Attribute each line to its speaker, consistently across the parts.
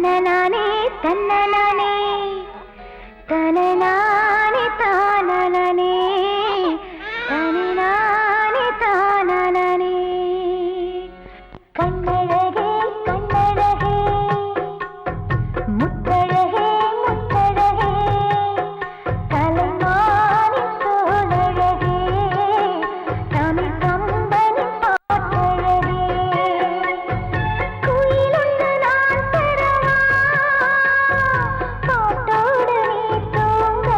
Speaker 1: தன்னனானே தன்னனானே தனனானே தானனானே தனனானே தானனானே கண்ணழகே கண்ணழகே முத்தழகே முத்தழகே கலைமானி தோழழகே Tamil company பாட்டழகே குயிலொன்று நான் தரவா பாட்டோடு நீ தூங்க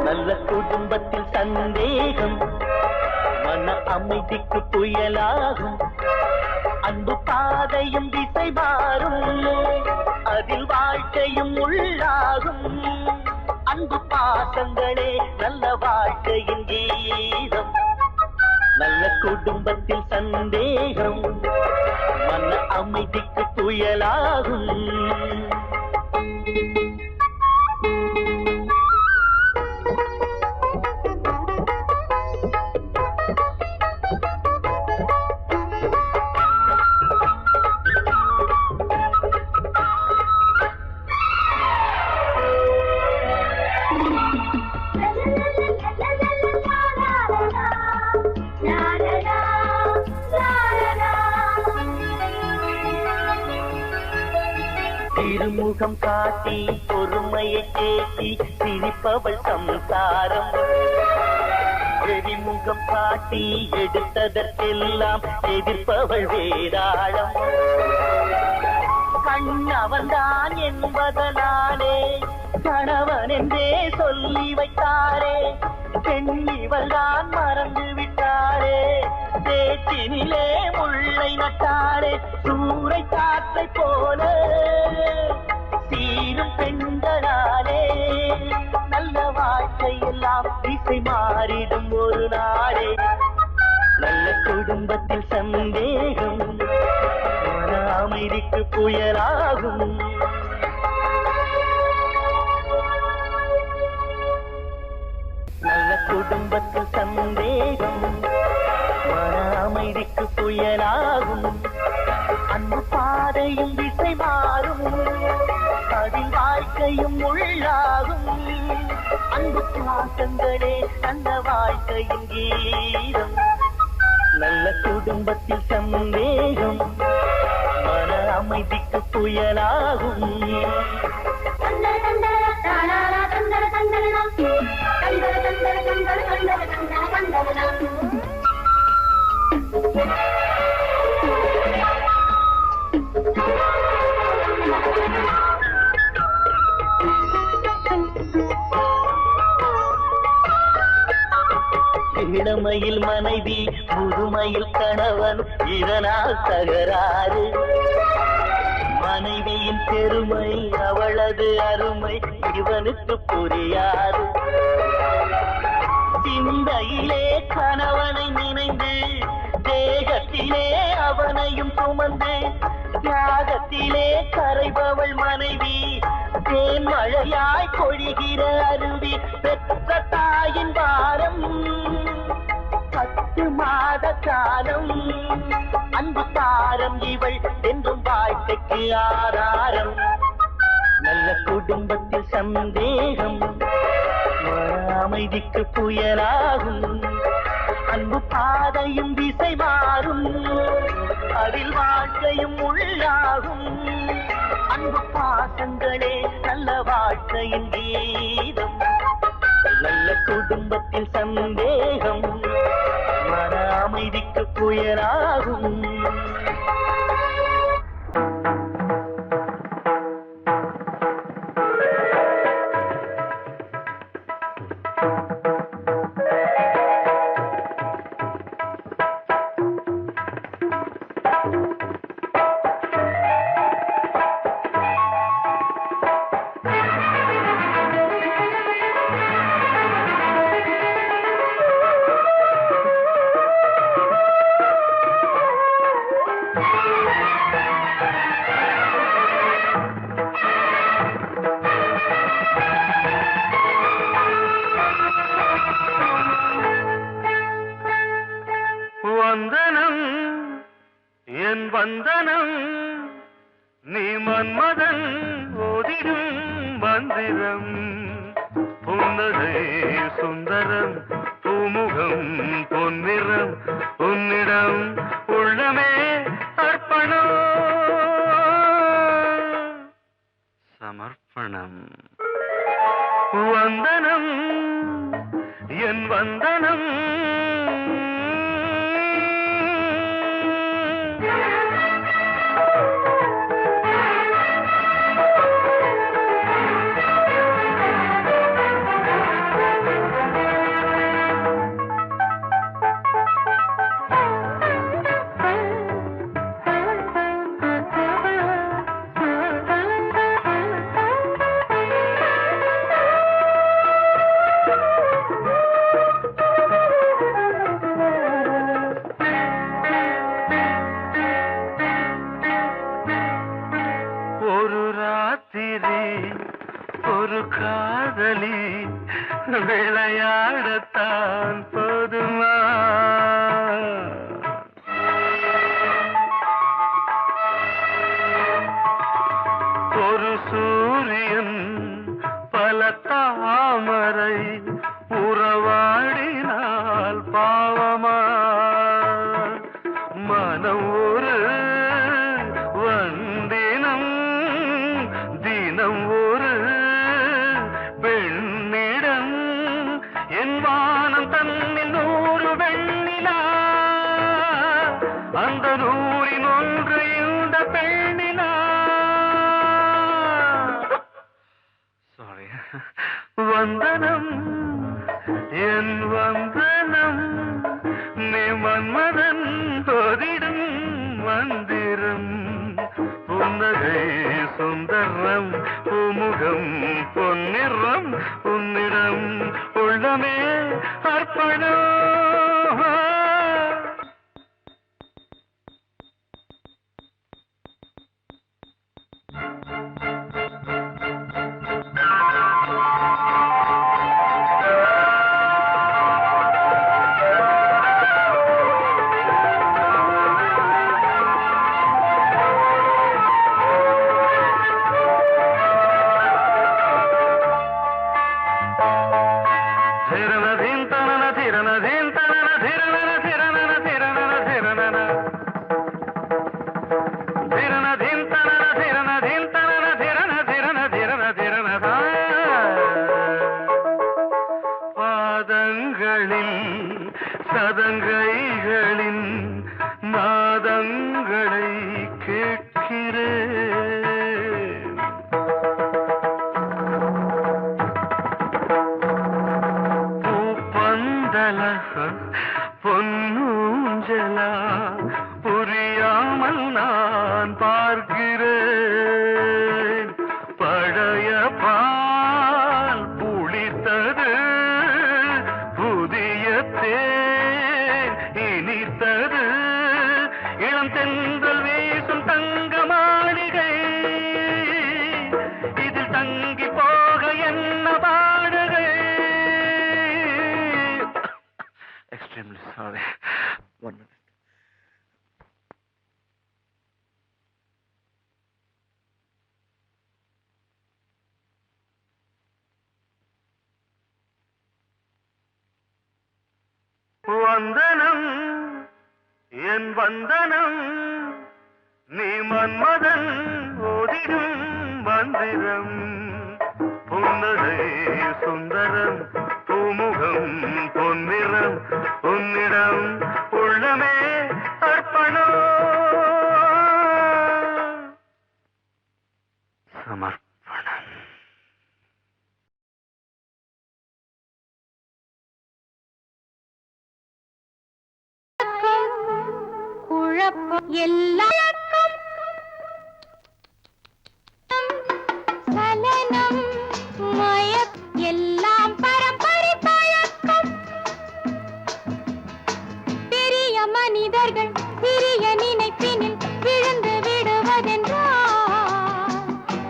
Speaker 2: நல்ல குடும்பத்தில் சந்தேகம் மன அமைதிக்கு புயலாகும். அன்பு பாதையும் திசை மாறும், அதில் வாழ்க்கையும் உள்ளாகும். அன்பு பாசங்களே நல்ல வாழ்க்கையின் கீதம். நல்ல குடும்பத்தில் சந்தேகம் மன அமைதிக்கு புயலாகும். திருமுகம் காட்டி பொறுமையை தேக்கி சிரிப்பவள் சம்சாரம். எரிமுகம் காட்டி எடுத்ததற்கெல்லாம் எதிர்ப்பவள் வேதாளம். கண்ணவன்தான் என்பதனாலே கணவன் என்றே சொல்லி வைத்தாரே, பெண்ணிவள் தான் மறந்து விட்டாரே. தேச்சினிலே முள்ளை நட்டாரே, சூறை காற்றை போல சீரும் பெண்களாலே நல்ல வாழ்க்கையெல்லாம் திசை மாறிடும் ஒரு நாளே. நல்ல குடும்பத்தில் சந்தேகம் மன அமைதிக்கு புயலாகும். நல்ல குடும்பத்தில் சந்தேகம் மன அமைதிக்கு புயலாகும். அன்பு பாதையும் திசை மாறும், அதில் வாழ்க்கையும் உள்ளாகும். அன்பு பாசங்களே நல்ல வாழ்க்கையின் கீதம். நல்ல குடும்பத்தில் சந்தேகம் மன அமைதிக்கு புயலாகும். இளமையில் மனைவி, முதுமையில் கணவன், இதனால் தகராறு. மனைவியின் பெருமை, அவளது அருமை இவனுக்கு புரியாது. சிந்தையிலே கணவனை நினைந்து, தேகத்திலே அவனையும் சுமந்து, தியாகத்திலே கரைபவள் மனைவி, தேன் மழையாய் பொழிகிற அருவி. பெற்ற தாயின் பாரம் 10 மாத காலம், அன்பு தாரம் இவள் என்றும் வாழ்க்கைக்கு ஆதாரம். நல்ல குடும்பத்தில் சந்தேகம் அமைதிக்கு புயலாகும். அன்பு பாதையும் திசை மாறும், அதில் வாழ்க்கையும் உள்ளாகும். அன்பு பாசங்களே நல்ல வாழ்க்கையின் கீதம். நல்ல குடும்பத்தில் சந்தேகம் மன அமைதிக்கு புயலாகும்.
Speaker 3: வந்தனம் என் வந்தனம், நீ மன்மதன் ஓதிடும் மந்திரம். புன்னகை சுந்தரம், பூமுகம் பொன்னிறம், உன்னிடம் உள்ளமே அர்ப்பணம் சமர்ப்பணம். வந்தனம் என் வந்தனம், விளையாடத்தான் போதுமா? ஒரு சூரியன் பல தாமரை உறவாடினால் பாவமா? மனம் ஒரு வந்தினம் தினம் ஒரு பெண்ணிடம் என் வானம் தன்னில் 100 வெண்ணிலா அந்த 100இன் ஒன்று இந்த பெண்ணிலா. சாரி. வந்தனம் என் வந்தனம் நீ மன்மதன் போதிடும் மந்திரம். புன்னகை சுந்தரம் பூமுகம் பொன்னிறம் உன்னிடம் உள்ளமே அர்ப்பணம். பாதங்களில் சதங்கைகளின் நாதங்களை கேட்கிறேன். பூப்பந்தல பொன்னூஞ்சலா புரியாமல் நான் பார்க்கிறேன். பழைய பால் புளித்தது புதிய தேன் இனித்தது இளம் தென்றல் வீசும் தங்க மாளிகை இதில் தங்கி போக என்ன பாடுகை. Extremely sorry. 1 minute. வந்தனம் என் வந்தனம் நீ மன்மதன் ஓதிடும் மந்திரம். புன்னகை சுந்தரம் பூமுகம் பொன்னிறம் உன்னிடம் உள்ளமே அர்ப்பணம். சமர்ப்பணம்.
Speaker 1: குழப்பம் எல்லாம் சலனம் மயக் எல்லாம் பரம்பரை பழக்கம். பெரிய மனிதர்கள் சிறிய நினைப்பினில் விழுந்து விடுவதென்றால்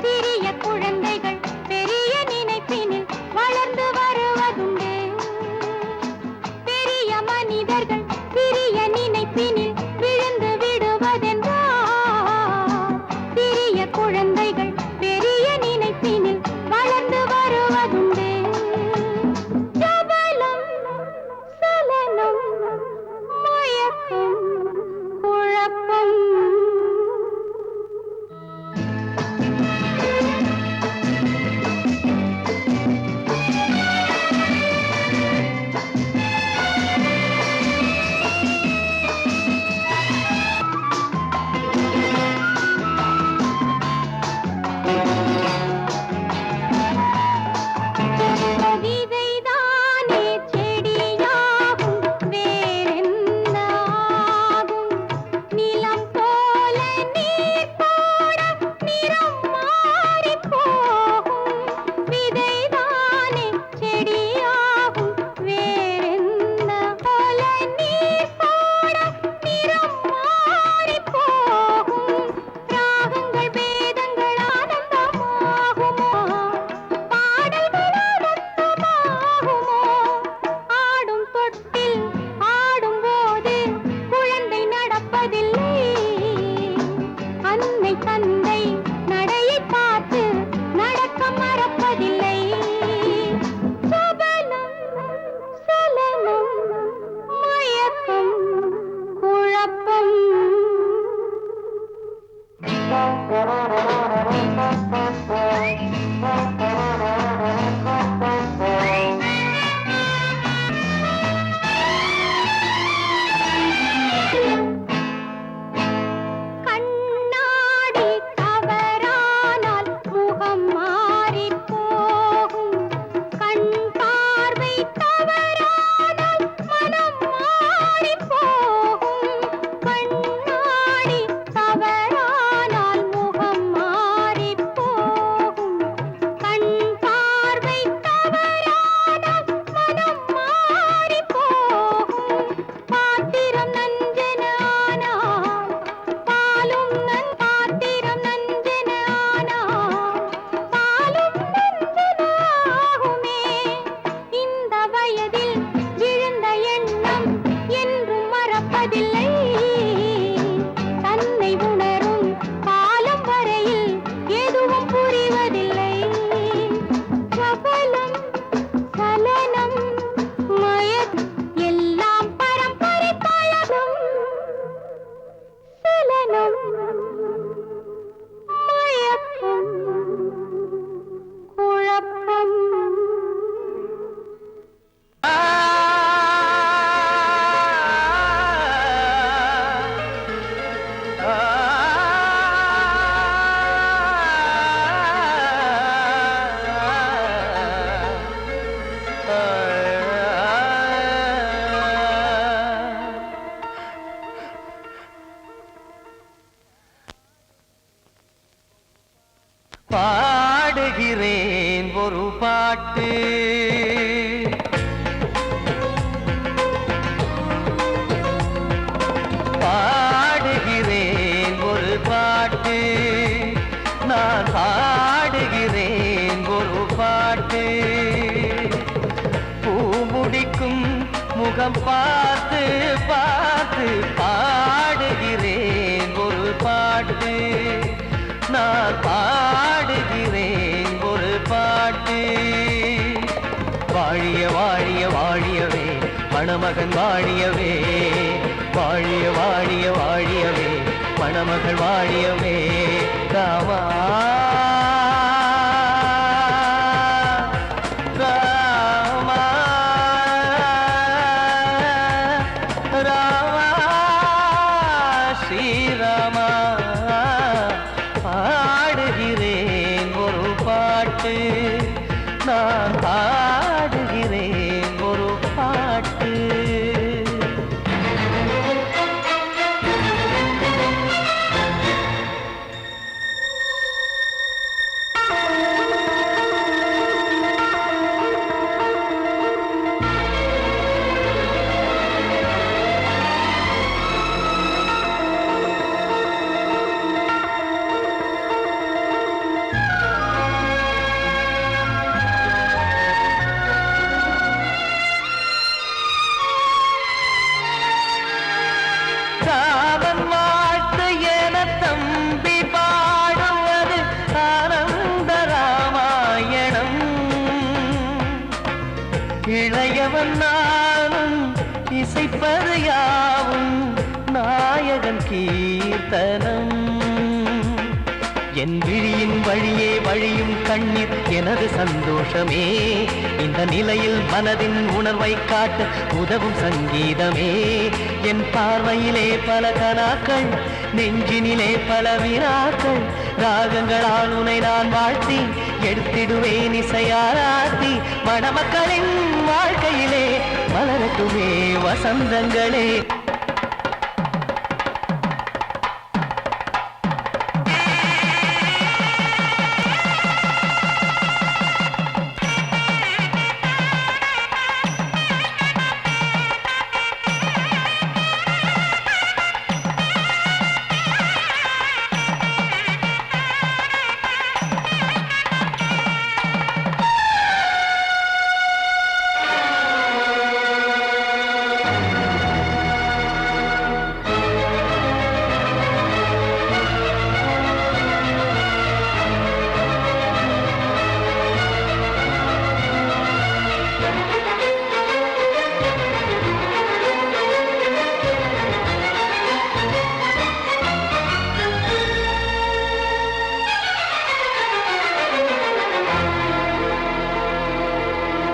Speaker 1: சிறிய குழந்தைகள் பெரிய நினைப்பினில் வளர்ந்து வருவதுண்டு. பெரிய மனிதர்கள் சிறிய நினைப்பினில் விழுந்து விடுவதென்றால் சிறிய குழந்தைகள் பெரிய நினைப்பினில் வளர்ந்து வருவதுண்டு. ஜபலம் சலனம் மயக்கம் குழப்பம்.
Speaker 4: பாட்டு. பாடுகிறேன் ஒரு பாட்டு, நான் பாடுகிறேன் ஒரு பாட்டு. பூ முடிக்கும் முகம் பார்த்து பார்த்து பாடுகிறேன் ஒரு பாட்டு, நான் பாடுகிறேன் ஒரு பாட்டு. வாழிய வாழிய வாழியவே மணமகன் வாழியவே, வாழிய வாழிய வாழியவே மணமகள் வாழியவே. ராமா ராமா ராமா ஸ்ரீராமா. பாடுகிறேன் ஒரு பாட்டு, நான் பாடுகிறேன் ஒரு பாட்டு. ராமன் வாழ்த்து என தம்பி பாடுவது ஆனந்த ராமாயணம். இளையவன் நானும் இசைப்பது யாவும் நாயகன் கீர்த்தனம். என் விழியின் வழியே வழியும் கண்ணீர் எனது சந்தோஷமே. இந்த நிலையில் மனதின் உணர்வை காட்ட உதவும் சங்கீதமே. என் பார்வையிலே பல கனாக்கள், நெஞ்சினிலே பல வினாக்கள். ராகங்களால் உனை நான் வாழ்த்தி எடுத்திடுவேன் இசையாராத்தி. மணமக்களின் வாழ்க்கையிலே மலரட்டுமே வசந்தங்களே.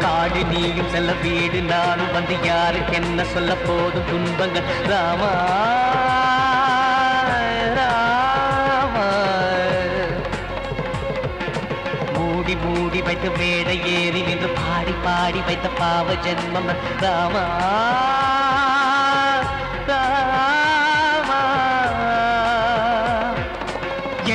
Speaker 4: காடு நீயும் செல்ல வீடு நானும் வந்து யாருக்கு என்ன சொல்ல போதும் துன்பங்கள். ராமா ராமா மூடி மூடி வைத்த மேடை ஏறி நின்று பாடி பாடி வைத்த பாவ ஜென்மம். ராமா ராமா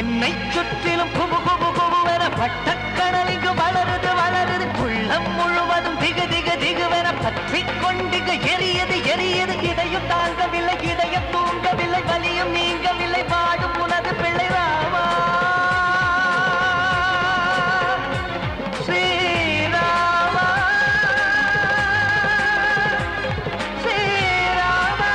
Speaker 4: என்னை சுற்றிலும் புகு புகு புகுவென பட்டக்கடல் இங்கு வளருது வளருது. உள்ளம் முழுவதும் திகு திகு திகுவென பற்றி கொண்டிக எரியது எரியது. இதையும் தாங்கவில்லை இதயம் தூங்கவில்லை, வலியும் நீங்கவில்லை, வாடும் உனது பிள்ளை ராமா ஸ்ரீராமா ஸ்ரீராமா.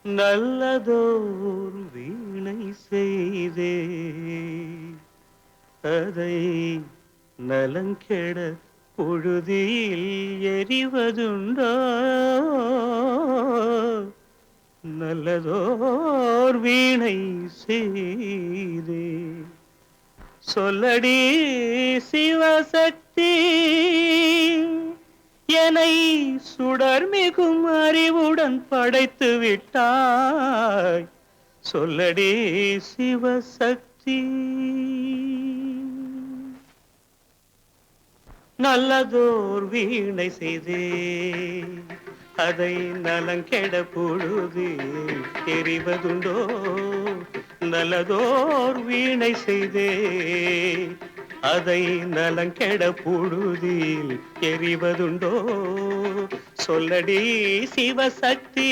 Speaker 4: நல்லதோர் வீணை செய்தே அதை நலங்கெட பொழுதில் எரிவதுண்டோ. நல்லதோர் வீணை செய்தே சொல்லடி சிவசக்தி
Speaker 2: என்னை சுடர் மிகும் அறிவுடன் படைத்து விட்டாய் சொல்லடி சிவசக்தி நல்லதோர் வீணை செய்தே அதை நலங்கெட பொழுது எறிவதுண்டோ நல்லதோர் வீணை செய்தே அதை நலங்கெட பொழுதில் எறிவதுண்டோ சொல்லடி சிவசக்தி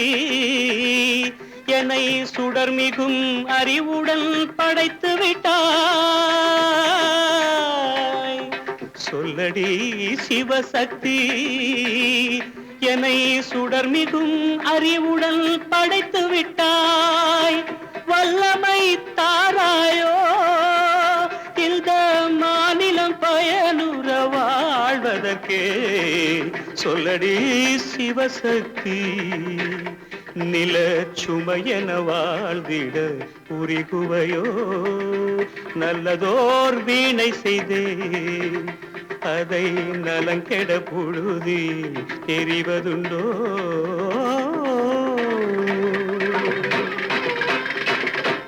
Speaker 2: என்னை சுடர் மிகும் அறிவுடன் படைத்து விட்டாய் சொல்லடி சிவசக்தி என்னை சுடர் மிகும் அறிவுடன் படைத்து விட்டாய் வல்லமை தாராயோ இந்த மாநிலம் பயனுற வாழ்வதற்கே சொல்லடி சிவசக்தி நில சுமையென வாழ்ந்திட உரிகுவையோ நல்லதோர் வீணை செய்தே அதை நலங்கெட பொழுதில் தெரிவதுண்டோ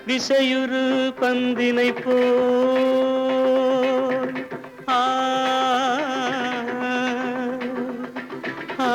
Speaker 2: விசையுறு பந்தினை போல் ஆ ஆ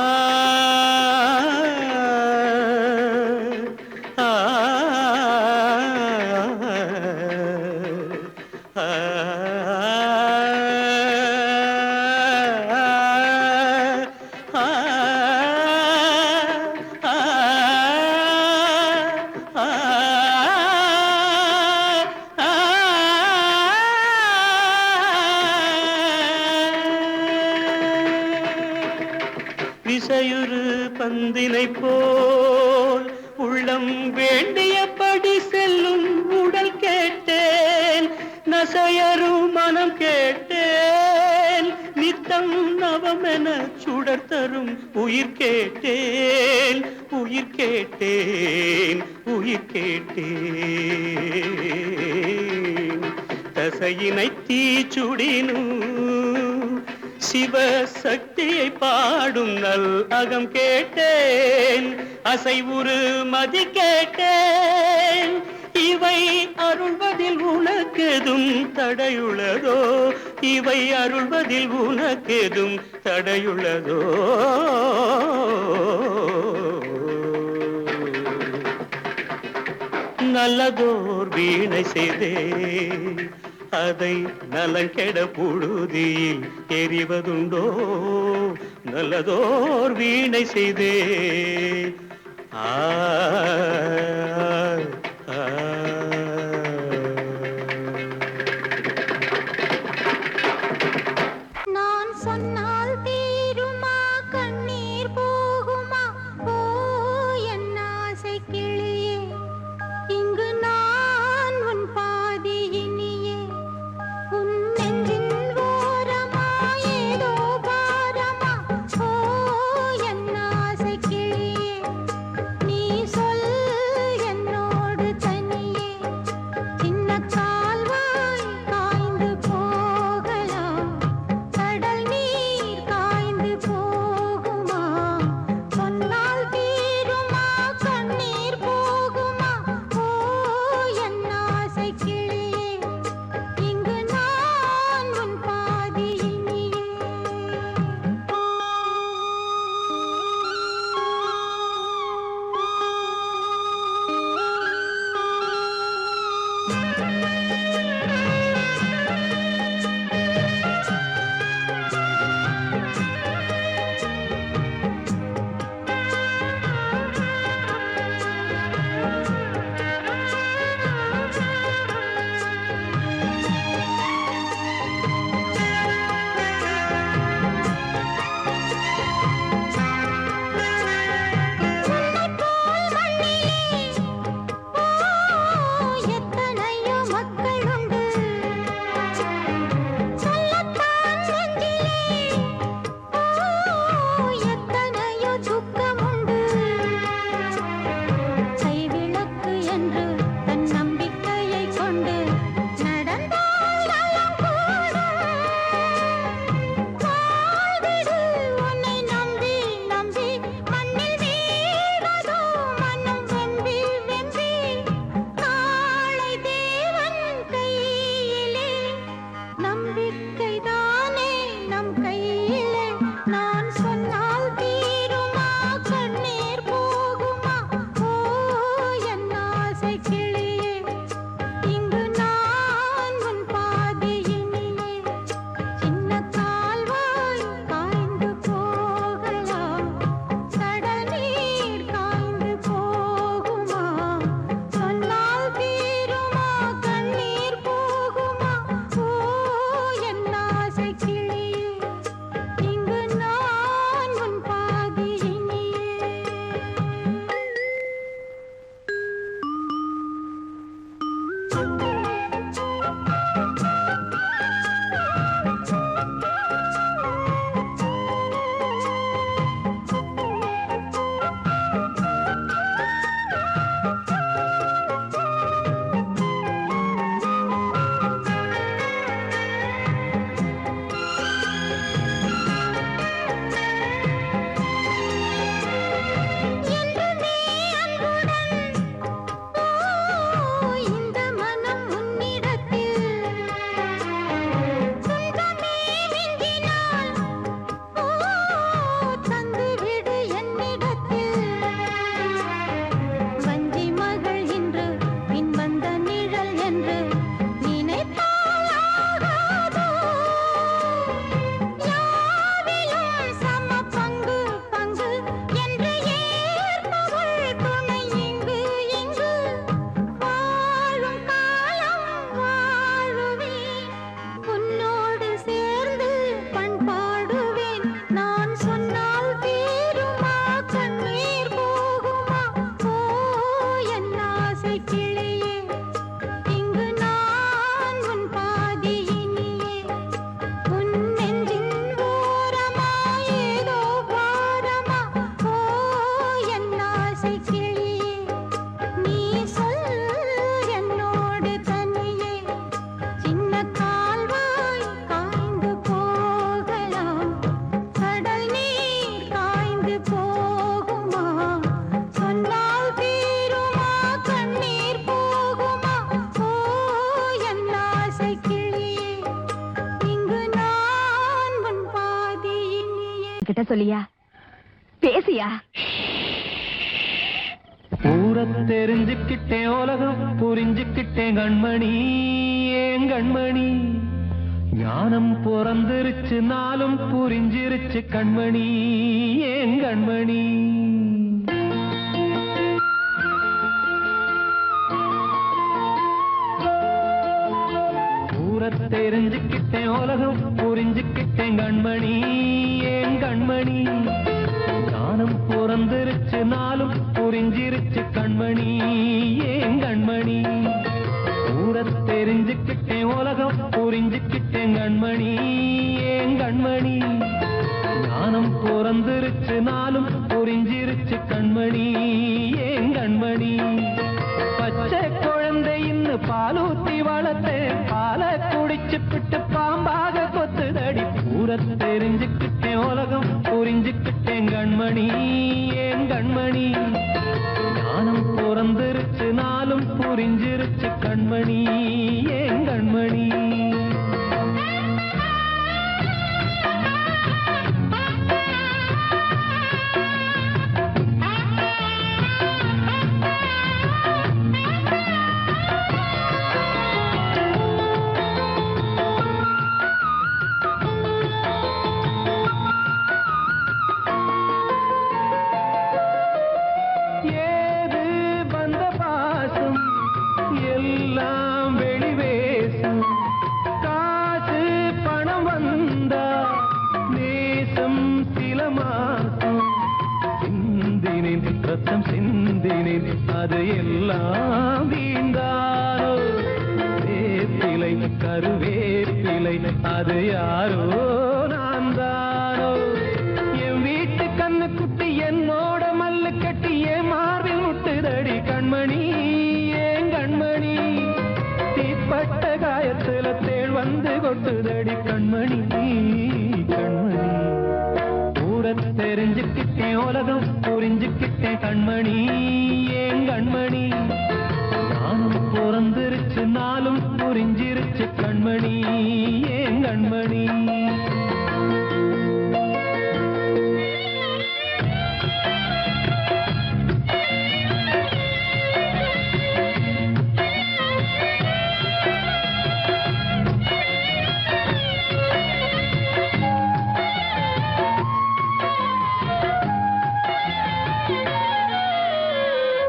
Speaker 2: விசையுறு பந்தினை போல் உள்ளம் வேண்டியபடி செல்லும் உடல் கேட்டேன் நசையரும் மனம் கேட்டேன் நித்தம் நவமென சுடர் தரும் உயிர் கேட்டேன் உயிர் கேட்டேன் உயிர் கேட்டேன் தசையினை தீச்சுடினும் சிவசக்தியை பாடும் நல் அகம் கேட்டேன் அசைவுறு மதி கேட்டேன் இவை அருள்வதில் உனக்கெதும் தடையுள்ளதோ இவை அருள்வதில் உனக்கெதும் தடையுள்ளதோ நல்லதோர் வீணை செய்தே அதை நலங்கெட பொழுதில் எறிவதுண்டோ நல்லதோர் வீணை செய்தே ஆ
Speaker 1: நான் சொன்னால் தீருமா கண்ணீர் போகுமா ஓ என் ஆசை கிளியே இங்கு நான் உன் பாதியினியே உன் நெஞ்சின் ஓரமா ஏதோ பாரமா ஓ என் ஆசை கிளியே நீ சொல் என் ஆசை கிளியே நீ சொல் என்னோடு தனியே சின்ன கால்வாய் காய்ந்து போகலாம் கடல் நீர் காய்ந்து போகுமா சொன்னால் தீருமா கண்ணீர் போகுமா ஓ என் ஆசை கிளியே இங்கு நான் உன் பாதியினியே
Speaker 5: கிட்ட சொல்லியா பேசியா
Speaker 3: ஊரை தெரிஞ்சுக்கிட்டேன் உலகம் புரிஞ்சுக்கிட்டேன் கண்மணி ஏன் கண்மணி ஞானம் பிறந்திருச்சு நாளும் புரிஞ்சிருச்சு கண்மணி ஏன் கண்மணி ஊரை தெரிஞ்சுக்கிட்டேன் உலகம் புரிஞ்சுக்கிட்டேன் கண்மணி ஏன் கண்மணி ஞானம் பிறந்திருச்சு நாளும் புரிஞ்சிருச்சு கண்மணி ஏன் கண்மணி ஊரை தெரிஞ்சுக்கிட்டேன் உலகம் புரிஞ்சுக்கிட்டேன் கண்மணி ஏன் கண்மணி ஞானம் பிறந்திருச்சு நாளும் புரிஞ்சிருச்சு கண்மணி ஏன் கண்மணி பச்சை குழந்தை இன்னும் பாலூத்தி வளர்த்தேன் பாலை குடிச்சுப்பிட்டு பாம்பாக கொத்துதடி ஊரை தெரிஞ்சுக்கிட்டேன் உலகம் புரிஞ்சுக்கிட்டேன் கண்மணி ஏன் கண்மணி ஞானம் பிறந்திருச்சு நாளும் புரிஞ்சிருச்சு கண்மணி ஏன் கண்மணி ஏது வந்த பாசம் எல்லாம் வெளிவேசம் காசு பணம் வந்தா நேசம் சில மாசம் சிந்தினேன் ரத்தம் சிந்தினேன் அது எல்லாம் வீந்தாரோ வேப்பிலை கருவேப்பிலை அது யாரோ நான் தானோ என் வீட்டு கண்ணு குட்டி என்னோட மல்லு கட்டி என் மார்பில் முட்டுதடி கண்மணி ஏன் கண்மணி தீப்பட்ட காயத்துல தேள் வந்து கொட்டுதடி கண்மணி கண்மணி ஊரை தெரிஞ்சுக்கிட்டேன் உலகம் புரிஞ்சுக்கிட்டேன் கண்மணி ஏன் கண்மணி நானும் பிறந்திருச்சு நாளும் புரிஞ்சிருச்சு கண்மணி ஏன் கண்மணி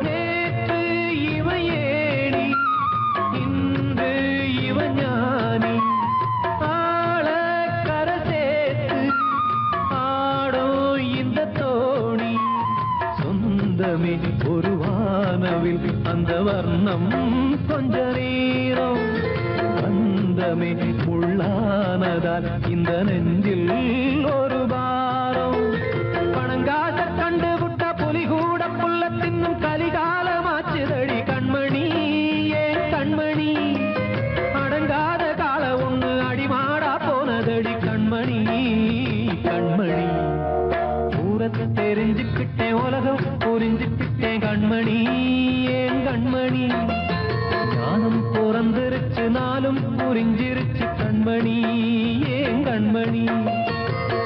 Speaker 3: நேற்று இவ ஏணி இன்று இவ ஞானி ஆள கரை சேர்த்து ஆடோ இந்த தோணி சொந்தமே ஒரு வானவில் அந்த வர்ணம் கொஞ்ச நேரம் வந்தமே உள்ளானதால் இந்த நெஞ்சில் ஒரு பாரம் பணங்காச கண்டு விட்ட புலி கூட புல்ல தின்னும் கலிகாலமாச்சுதடி கண்மணி ஏன் கண்மணி அடங்காத கால ஒண்ணு அடிமாடா போனதடி கண்மணி கண்மணி ஊரை தெரிஞ்சுக்கிட்டேன் உலகம் புரிஞ்சுக்கிட்டேன் கண்மணி ஏன் கண்மணி ஞானம் பிறந்திருச்சு நாளும் புரிஞ்சிருச்சு கண்மணி ஏன் கண்மணி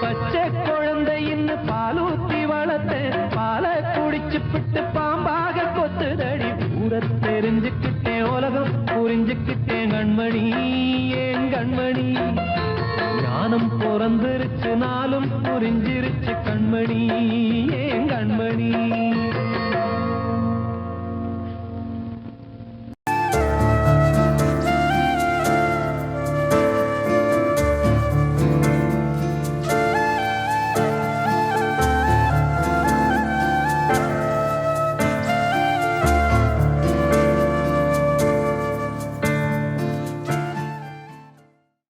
Speaker 3: பச்சை குழந்தை இன்னும் பாலூத்தி வளர்த்தேன் பாலை குடிச்சுப்பிட்டு பாம்பாக கொத்துதடி ஊரை தெரிஞ்சுக்கிட்டேன் உலகம் புரிஞ்சுக்கிட்டேன் கண்மணி ஏன் கண்மணி ஞானம் பிறந்திருச்சு நாளும் புரிஞ்சிருச்சு கண்மணி ஏன் கண்மணி